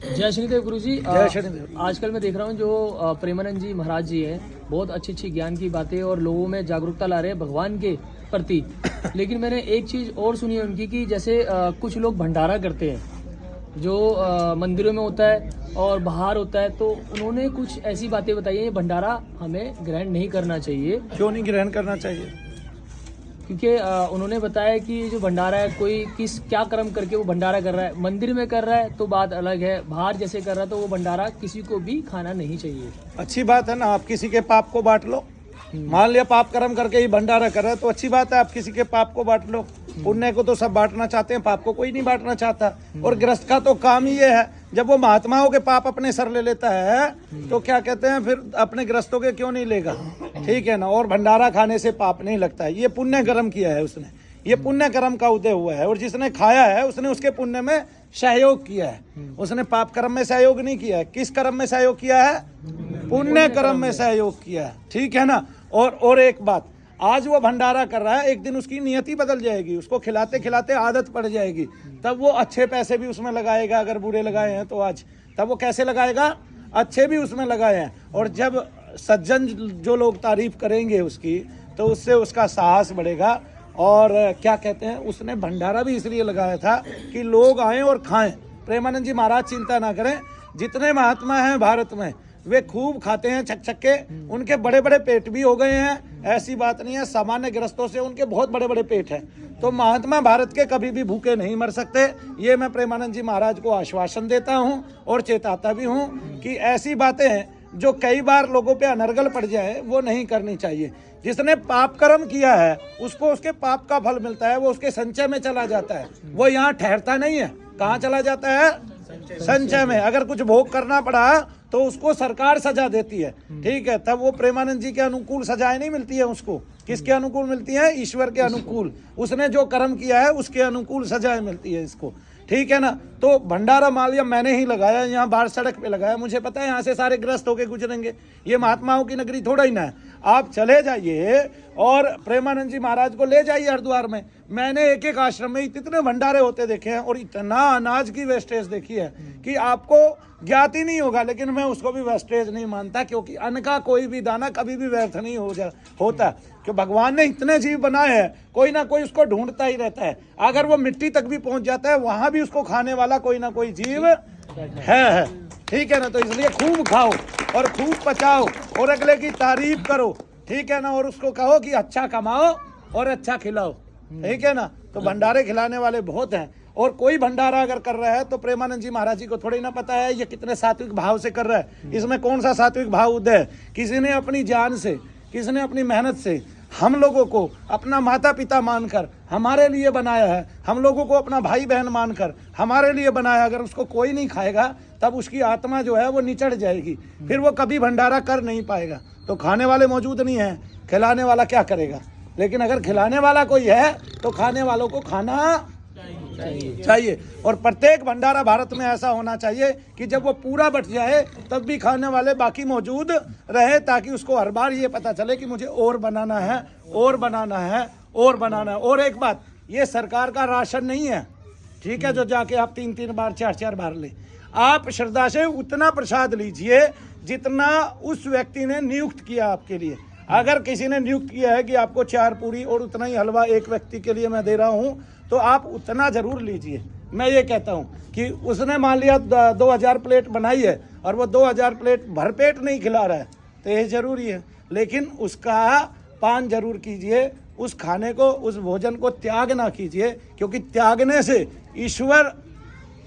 जय शनिदेव गुरु जी। जय शनिदेव। आजकल मैं देख रहा हूँ जो प्रेमानंद जी महाराज जी हैं, बहुत अच्छी अच्छी ज्ञान की बातें और लोगों में जागरूकता ला रहे हैं भगवान के प्रति। लेकिन मैंने एक चीज और सुनी है उनकी कि जैसे कुछ लोग भंडारा करते हैं जो मंदिरों में होता है और बाहर होता है, तो उन्होंने कुछ ऐसी बातें बताई है ये भंडारा हमें ग्रहण नहीं करना चाहिए। क्यों नहीं ग्रहण करना चाहिए? क्योंकि उन्होंने बताया कि जो भंडारा है कोई किस क्या कर्म करके वो भंडारा कर रहा है, मंदिर में कर रहा है तो बात अलग है, बाहर जैसे कर रहा है तो वो भंडारा किसी को भी खाना नहीं चाहिए। अच्छी बात है ना, आप किसी के पाप को बांट लो। मान लिया पाप कर्म करके ही भंडारा कर रहा है तो अच्छी बात है, आप किसी के पाप को बांट लो। पुण्य को तो सब बांटना चाहते हैं, पाप को कोई नहीं बांटना चाहता। और गृहस्थ का तो काम ही ये है, जब वो महात्माओं के पाप अपने सर ले लेता है तो क्या कहते हैं फिर अपने गृहस्थों के क्यों नहीं लेगा? ठीक है ना। और भंडारा खाने से पाप नहीं लगता है, ये पुण्य कर्म किया है उसने, ये पुण्य कर्म का उदय हुआ है। और जिसने खाया है उसने उसके पुण्य में सहयोग किया है, उसने पाप कर्म में सहयोग नहीं किया है। किस कर्म में सहयोग किया है? पुण्य कर्म में सहयोग किया है। ठीक है ना। और एक बात, आज वो भंडारा कर रहा है, एक दिन उसकी नियति बदल जाएगी, उसको खिलाते खिलाते आदत पड़ जाएगी, तब वो अच्छे पैसे भी उसमें लगाएगा। अगर बुरे लगाए हैं तो आज, तब वो कैसे लगाएगा? अच्छे भी उसमें लगाए हैं। और जब सज्जन जो लोग तारीफ करेंगे उसकी, तो उससे उसका साहस बढ़ेगा। और क्या कहते हैं, उसने भंडारा भी इसलिए लगाया था कि लोग आएं और खाएं। प्रेमानंद जी महाराज चिंता ना करें, जितने महात्मा हैं भारत में वे खूब खाते हैं छक छक के, उनके बड़े बड़े पेट भी हो गए हैं, ऐसी बात नहीं है। सामान्य गृहस्थों से उनके बहुत बड़े बड़े पेट हैं, तो महात्मा भारत के कभी भी भूखे नहीं मर सकते। ये मैं प्रेमानंद जी महाराज को आश्वासन देता हूँ और चेताता भी हूँ कि ऐसी बातें हैं जो कई बार लोगों पे अनर्गल पड़ जाए वो नहीं करनी चाहिए। जिसने पाप कर्म किया है उसको उसके पाप का फल मिलता है, वो उसके संचय में चला जाता है, वो यहाँ ठहरता नहीं है। कहाँ चला जाता है? संचय में। अगर कुछ भोग करना पड़ा तो उसको सरकार सजा देती है। ठीक है, तब वो प्रेमानंद जी के अनुकूल सजाएं नहीं मिलती है उसको। किसके अनुकूल मिलती है? ईश्वर के अनुकूल। उसने जो कर्म किया है उसके अनुकूल सजाएं मिलती है इसको। ठीक है ना। तो भंडारा मान लिया मैंने ही लगाया, यहाँ बाहर सड़क पे लगाया, मुझे पता है यहाँ से सारे ग्रस्त होके गुजरेंगे, ये महात्माओं की नगरी थोड़ा ही ना है। आप चले जाइए और प्रेमानंद जी महाराज को ले जाइए हरिद्वार में। मैंने एक एक आश्रम में इतने भंडारे होते देखे हैं और इतना अनाज की वेस्टेज देखी है कि आपको ज्ञात ही नहीं होगा। लेकिन मैं उसको भी वेस्टेज नहीं मानता, क्योंकि अन्न का कोई भी दाना कभी भी व्यर्थ नहीं होता। कि भगवान ने इतने जीव बनाए हैं, कोई ना कोई उसको ढूंढता ही रहता है। अगर वो मिट्टी तक भी पहुंच जाता है, वहां भी उसको खाने वाला कोई ना कोई जीव है। ठीक है ना। तो इसलिए खूब खाओ और खूब पचाओ और अगले की तारीफ करो। ठीक है ना। और उसको कहो कि अच्छा कमाओ और अच्छा खिलाओ। ठीक है ना। तो भंडारे खिलाने वाले बहुत हैं। और कोई भंडारा अगर कर रहा है तो प्रेमानंद जी महाराज जी को थोड़ी ना पता है ये कितने सात्विक भाव से कर रहा है, इसमें कौन सा सात्विक भाव उदय है। किसी ने अपनी जान से, किसी ने अपनी मेहनत से हम लोगों को अपना माता पिता मानकर हमारे लिए बनाया है, हम लोगों को अपना भाई बहन मानकर हमारे लिए बनाया। अगर उसको कोई नहीं खाएगा तब उसकी आत्मा जो है वो निचड़ जाएगी, फिर वो कभी भंडारा कर नहीं पाएगा। तो खाने वाले मौजूद नहीं है, खिलाने वाला क्या करेगा? लेकिन अगर खिलाने वाला कोई है तो खाने वालों को खाना चाहिए। और प्रत्येक भंडारा भारत में ऐसा होना चाहिए कि जब वो पूरा बट जाए तब भी खाने वाले बाकी मौजूद रहे, ताकि उसको हर बार ये पता चले कि मुझे और बनाना है, और बनाना है, और बनाना है। और एक बात, ये सरकार का राशन नहीं है। ठीक है, जो जाके आप 3-3 बार 4-4 बार ले। आप श्रद्धा से उतना प्रसाद लीजिए जितना उस व्यक्ति ने नियुक्त किया आपके लिए। अगर किसी ने नियुक्त किया है कि आपको 4 पूरी और उतना ही हलवा एक व्यक्ति के लिए मैं दे रहा हूं, तो आप उतना जरूर लीजिए। मैं ये कहता हूं कि उसने मान लिया 2000 प्लेट बनाई है और वो 2000 प्लेट भरपेट नहीं खिला रहा है, तो ये जरूरी है। लेकिन उसका पान जरूर कीजिए, उस खाने को, उस भोजन को त्याग ना कीजिए, क्योंकि त्यागने से ईश्वर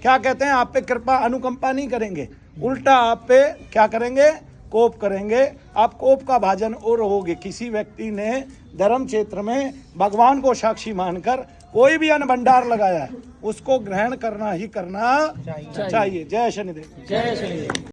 क्या कहते हैं, आप पे कृपा अनुकंपा नहीं करेंगे, उल्टा आप पे क्या करेंगे? कोप करेंगे। आप कोप का भाजन और होगे। किसी व्यक्ति ने धर्म क्षेत्र में भगवान को साक्षी मानकर कोई भी अन्न भंडार लगाया है, उसको ग्रहण करना ही करना चाहिए। जय शनिदेव। जय शनिदेव।